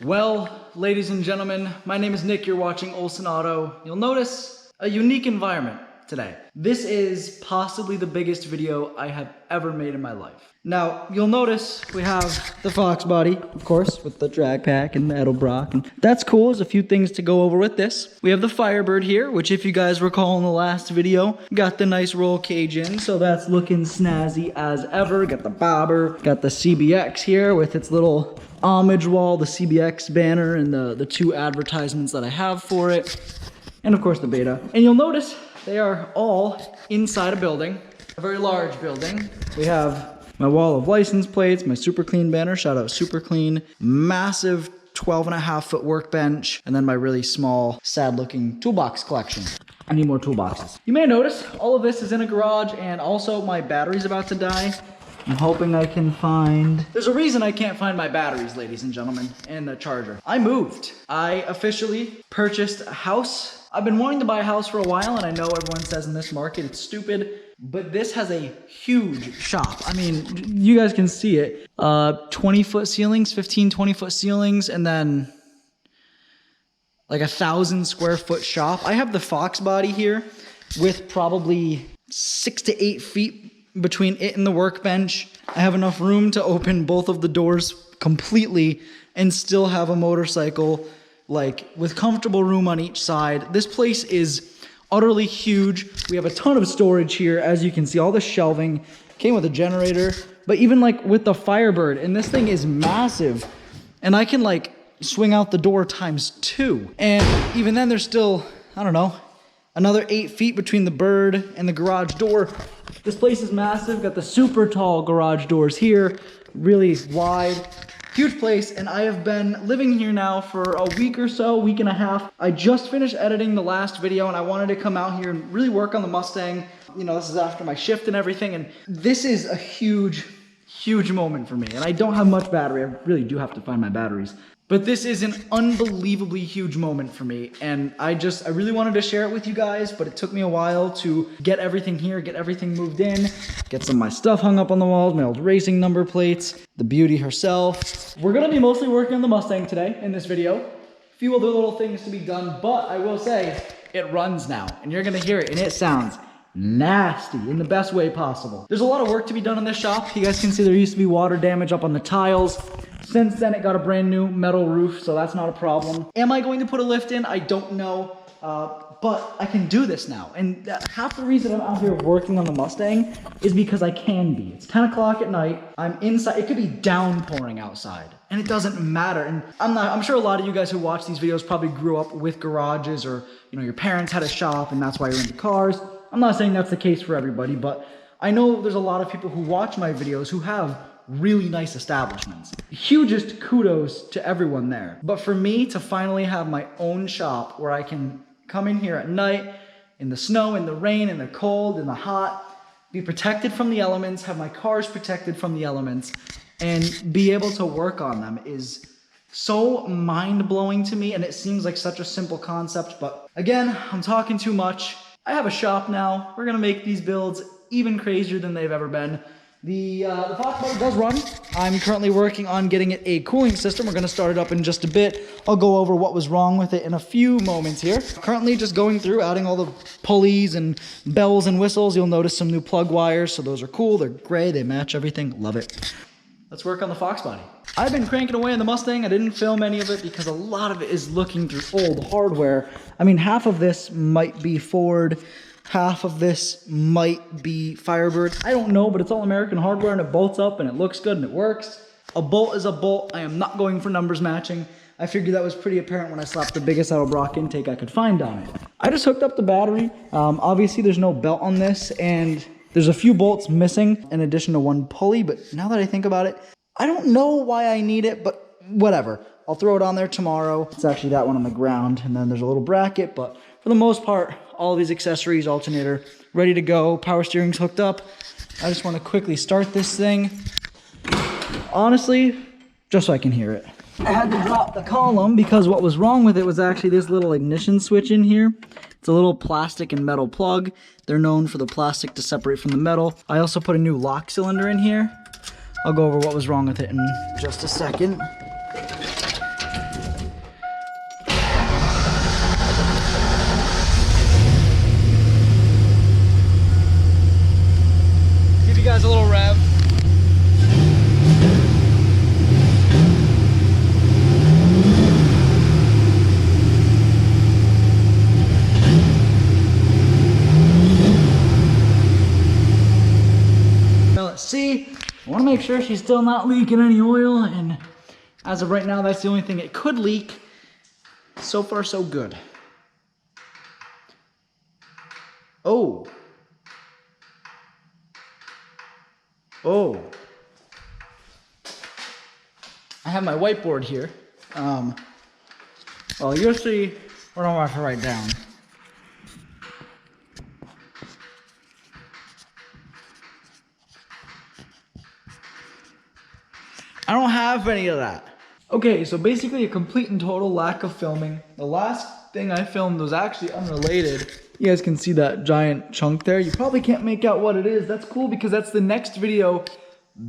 Well, ladies and gentlemen, my name is Nick. You're watching Olsen Auto. You'll notice a unique environment today. This is possibly the biggest video I have ever made in my life. Now, you'll notice we have the Foxbody, of course, with the drag pack and the Edelbrock, and that's cool. There's a few things to go over with this. We have the Firebird here, which if you guys recall in the last video, got the nice roll cage in, so that's looking snazzy as ever. Got the bobber, got the CBX here with its little homage wall, the CBX banner, and the two advertisements that I have for it, and of course the Beta. And you'll notice they are all inside a building, a very large building. We have my wall of license plates, my SuperClean banner, shout out SuperClean, massive 12.5-foot workbench, and then my really small, sad-looking toolbox collection. I need more toolboxes. You may notice all of this is in a garage, and also my battery's about to die. I'm hoping I can find... There's a reason I can't find my batteries, ladies and gentlemen, and the charger. I moved. I officially purchased a house. I've been wanting to buy a house for a while, and I know everyone says in this market it's stupid, but this has a huge shop. I mean, you guys can see it. 20-foot ceilings, 20-foot ceilings, and then like 1,000 square foot shop. I have the Foxbody here with probably 6 to 8 feet between it and the workbench. I have enough room to open both of the doors completely and still have a motorcycle, like with comfortable room on each side. This place is utterly huge. We have a ton of storage here. As you can see, all the shelving came with a generator, but even like with the Firebird, and this thing is massive, and I can like swing out the door ×2. And even then there's still, I don't know, another 8 feet between the Bird and the garage door. This place is massive. Got the super tall garage doors here, really wide, huge place. And I have been living here now for a week or so, week and a half. I just finished editing the last video and I wanted to come out here and really work on the Mustang. You know, this is after my shift and everything. And this is a huge, huge moment for me. And I don't have much battery. I really do have to find my batteries. But this is an unbelievably huge moment for me, and I really wanted to share it with you guys, but it took me a while to get everything here, get everything moved in, get some of my stuff hung up on the walls, my old racing number plates, the beauty herself. We're gonna be mostly working on the Mustang today in this video. A few other little things to be done, but I will say, it runs now, and you're gonna hear it, and it sounds nasty in the best way possible. There's a lot of work to be done in this shop. You guys can see there used to be water damage up on the tiles. Since then, it got a brand new metal roof, so that's not a problem. Am I going to put a lift in? I don't know, but I can do this now. And half the reason I'm out here working on the Mustang is because I can be. It's 10 o'clock at night. I'm inside. It could be downpouring outside, and it doesn't matter. And I'm sure a lot of you guys who watch these videos probably grew up with garages, or your parents had a shop, and that's why you're into cars. I'm not saying that's the case for everybody, but I know there's a lot of people who watch my videos who have really nice establishments. Hugest kudos to everyone there. But for me to finally have my own shop where I can come in here at night, in the snow, in the rain, in the cold, in the hot, be protected from the elements, have my cars protected from the elements, and be able to work on them is so mind-blowing to me, and it seems like such a simple concept, but again, I'm talking too much. I have a shop now. We're gonna make these builds even crazier than they've ever been. The Foxbody does run. I'm currently working on getting it a cooling system. We're going to start it up in just a bit. I'll go over what was wrong with it in a few moments here. Currently just going through, adding all the pulleys and bells and whistles. You'll notice some new plug wires, so those are cool. They're gray, they match everything. Love it. Let's work on the Foxbody. I've been cranking away on the Mustang. I didn't film any of it because a lot of it is looking through old hardware. I mean, half of this might be Ford. Half of this might be Firebird. I don't know, but it's all American hardware and it bolts up and it looks good and it works. A bolt is a bolt. I am not going for numbers matching. I figured that was pretty apparent when I slapped the biggest Edelbrock intake I could find on it. I just hooked up the battery. Obviously there's no belt on this and there's a few bolts missing in addition to one pulley, but now that I think about it, I don't know why I need it, but whatever. I'll throw it on there tomorrow. It's actually that one on the ground, and then there's a little bracket, but for the most part, all of these accessories, alternator, ready to go. Power steering's hooked up. I just want to quickly start this thing. Honestly, just so I can hear it. I had to drop the column because what was wrong with it was actually this little ignition switch in here. It's a little plastic and metal plug. They're known for the plastic to separate from the metal. I also put a new lock cylinder in here. I'll go over what was wrong with it in just a second. sure she's still not leaking any oil, and as of right now, that's the only thing it could leak. So far, so good. Oh. Oh. I have my whiteboard here. Well, you'll see what I'm about to write down. I don't have any of that. Okay, so basically a complete and total lack of filming. The last thing I filmed was actually unrelated. You guys can see that giant chunk there. You probably can't make out what it is. That's cool because that's the next video.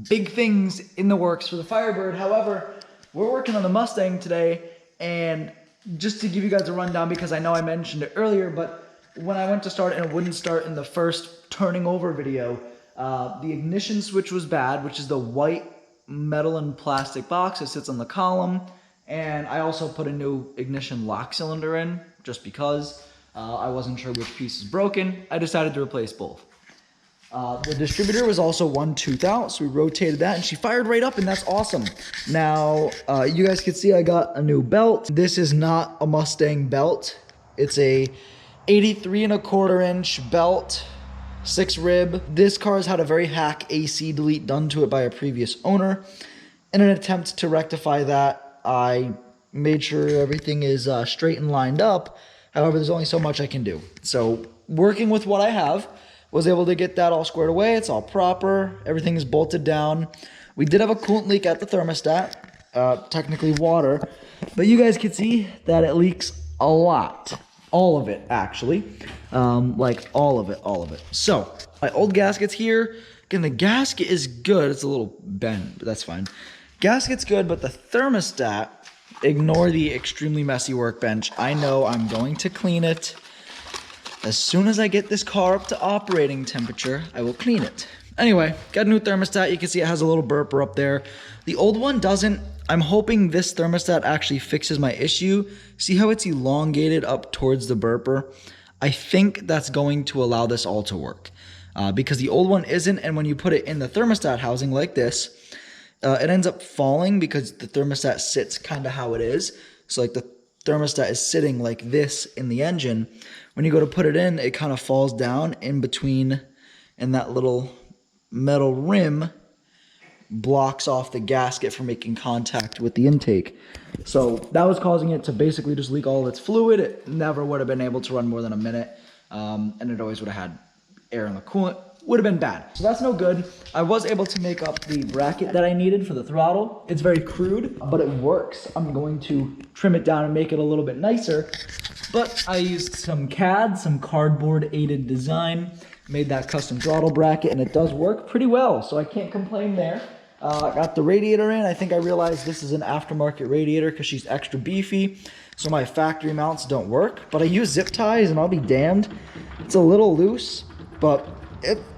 Big things in the works for the Firebird. However, we're working on the Mustang today, and just to give you guys a rundown, because I know I mentioned it earlier, but when I went to start and it wouldn't start in the first turning over video, the ignition switch was bad, which is the white metal and plastic box that sits on the column, and I also put a new ignition lock cylinder in just because I wasn't sure which piece is broken. I decided to replace both. The distributor was also one tooth out, so we rotated that and she fired right up, and that's awesome. Now you guys can see I got a new belt. This is not a Mustang belt. It's a 83¼ inch belt, 6 rib. This car has had a very hack AC delete done to it by a previous owner. In an attempt to rectify that, I made sure everything is straight and lined up. However, there's only so much I can do. So working with what I have, was able to get that all squared away. It's all proper. Everything is bolted down. We did have a coolant leak at the thermostat, technically water, but you guys can see that it leaks a lot. All of it, actually. Like all of it. So, my old gasket's here. Again, the gasket is good. It's a little bent, but that's fine. Gasket's good, but the thermostat, ignore the extremely messy workbench. I know I'm going to clean it. As soon as I get this car up to operating temperature, I will clean it. Anyway, got a new thermostat. You can see it has a little burper up there. The old one doesn't. I'm hoping this thermostat actually fixes my issue. See how it's elongated up towards the burper? I think that's going to allow this all to work. Because the old one isn't, and when you put it in the thermostat housing like this, it ends up falling because the thermostat sits kind of how it is. So like the thermostat is sitting like this in the engine. When you go to put it in, it kind of falls down in between, and that little metal rim blocks off the gasket from making contact with the intake. So that was causing it to basically just leak all its fluid. It never would have been able to run more than a minute, and it always would have had air in the coolant. Would have been bad. So that's no good. I was able to make up the bracket that I needed for the throttle. It's very crude, but it works. I'm going to trim it down and make it a little bit nicer. But I used some CAD, some cardboard aided design, made that custom throttle bracket, and it does work pretty well. So I can't complain there. I got the radiator in. I think I realized this is an aftermarket radiator because she's extra beefy. So my factory mounts don't work. But I use zip ties, and I'll be damned. It's a little loose, but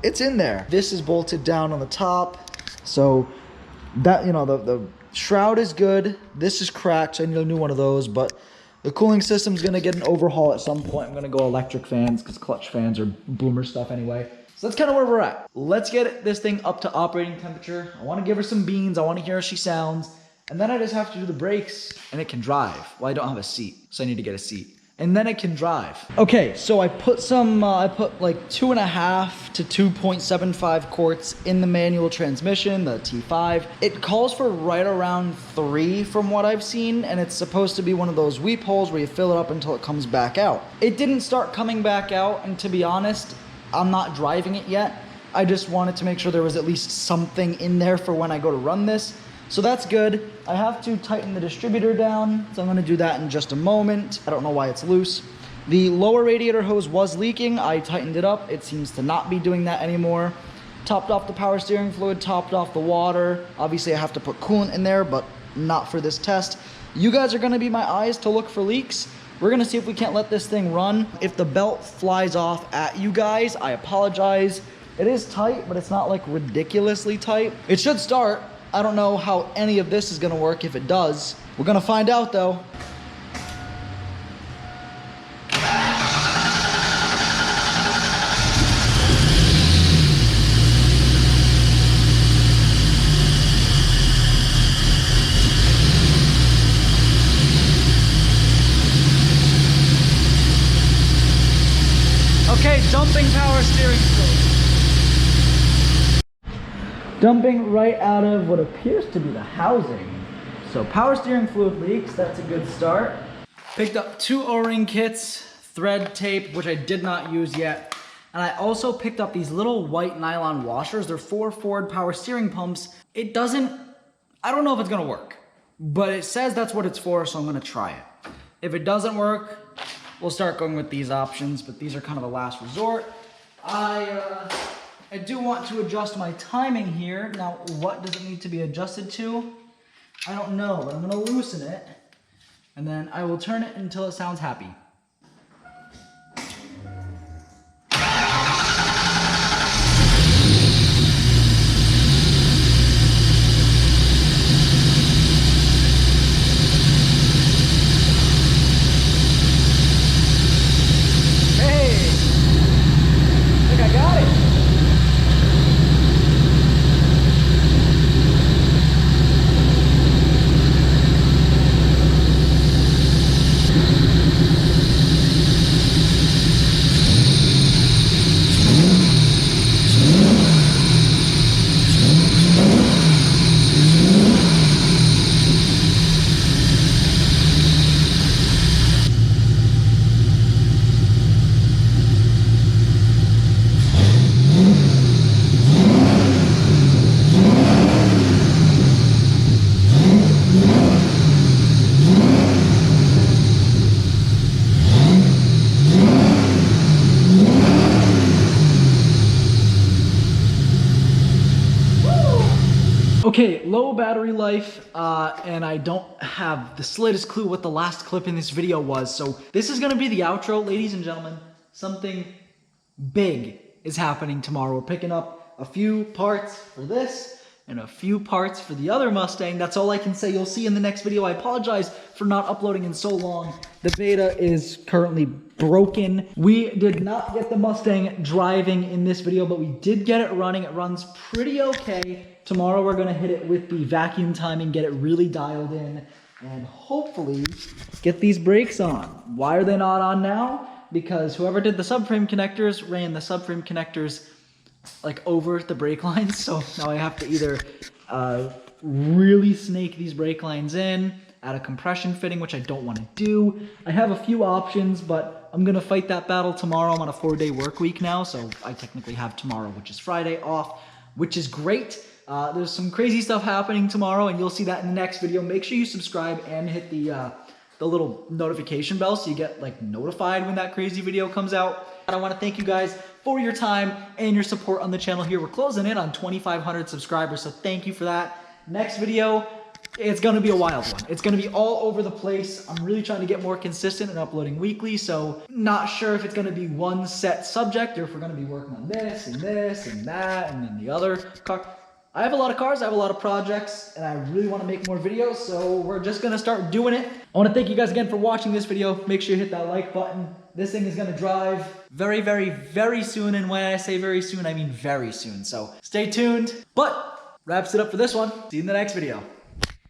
it's in there. This is bolted down on the top, so that, you know, the shroud is good. This is cracked, so I need a new one of those, but the cooling system's gonna get an overhaul at some point. I'm gonna go electric fans because clutch fans are boomer stuff anyway. So that's kind of where we're at. Let's get this thing up to operating temperature. I want to give her some beans. I want to hear how she sounds, and then I just have to do the brakes, and it can drive. Well, I don't have a seat, so I need to get a seat. And then it can drive. Okay, so I put some, I put like 2.5 to 2.75 quarts in the manual transmission, the T5. It calls for right around 3 from what I've seen, and it's supposed to be one of those weep holes where you fill it up until it comes back out. It didn't start coming back out, and to be honest, I'm not driving it yet. I just wanted to make sure there was at least something in there for when I go to run this. So that's good. I have to tighten the distributor down, so I'm gonna do that in just a moment. I don't know why it's loose. The lower radiator hose was leaking. I tightened it up. It seems to not be doing that anymore. Topped off the power steering fluid, topped off the water. Obviously I have to put coolant in there, but not for this test. You guys are gonna be my eyes to look for leaks. We're gonna see if we can't let this thing run. If the belt flies off at you guys, I apologize. It is tight, but it's not like ridiculously tight. It should start. I don't know how any of this is gonna work if it does. We're gonna find out though. Dumping power steering fluid. Dumping right out of what appears to be the housing. So power steering fluid leaks, that's a good start. Picked up 2 O-ring kits, thread tape, which I did not use yet. And I also picked up these little white nylon washers. They're for Ford power steering pumps. I don't know if it's gonna work, but it says that's what it's for, so I'm gonna try it. If it doesn't work, we'll start going with these options, but these are kind of a last resort. I do want to adjust my timing here. Now, what does it need to be adjusted to? I don't know, but I'm gonna loosen it, and then I will turn it until it sounds happy. Okay, low battery life, and I don't have the slightest clue what the last clip in this video was, so this is gonna be the outro, ladies and gentlemen. Something big is happening tomorrow. We're picking up a few parts for this, and a few parts for the other Mustang. That's all I can say. You'll see in the next video. I apologize for not uploading in so long. The beta is currently broken. We did not get the Mustang driving in this video, but we did get it running. It runs pretty okay. Tomorrow we're gonna hit it with the vacuum timing, get it really dialed in, and hopefully get these brakes on. Why are they not on now? Because whoever did the subframe connectors ran the subframe connectors like over the brake lines, so now I have to either really snake these brake lines in, add a compression fitting, which I don't want to do. I have a few options, but I'm gonna fight that battle tomorrow. I'm on a 4-day work week now, so I technically have tomorrow, which is Friday, off, which is great. There's some crazy stuff happening tomorrow, and you'll see that in the next video. Make sure you subscribe and hit the little notification bell so you get like notified when that crazy video comes out. And I want to thank you guys for your time and your support on the channel here. We're closing in on 2,500 subscribers, so thank you for that. Next video, it's going to be a wild one. It's going to be all over the place. I'm really trying to get more consistent and uploading weekly, so not sure if it's going to be one set subject or if we're going to be working on this and that and then the other car. I have a lot of cars, I have a lot of projects, and I really want to make more videos, so we're just going to start doing it. I want to thank you guys again for watching this video. Make sure you hit that like button. This thing is going to drive very, very, very soon, and when I say very soon, I mean very soon, so stay tuned. But wraps it up for this one. See you in the next video.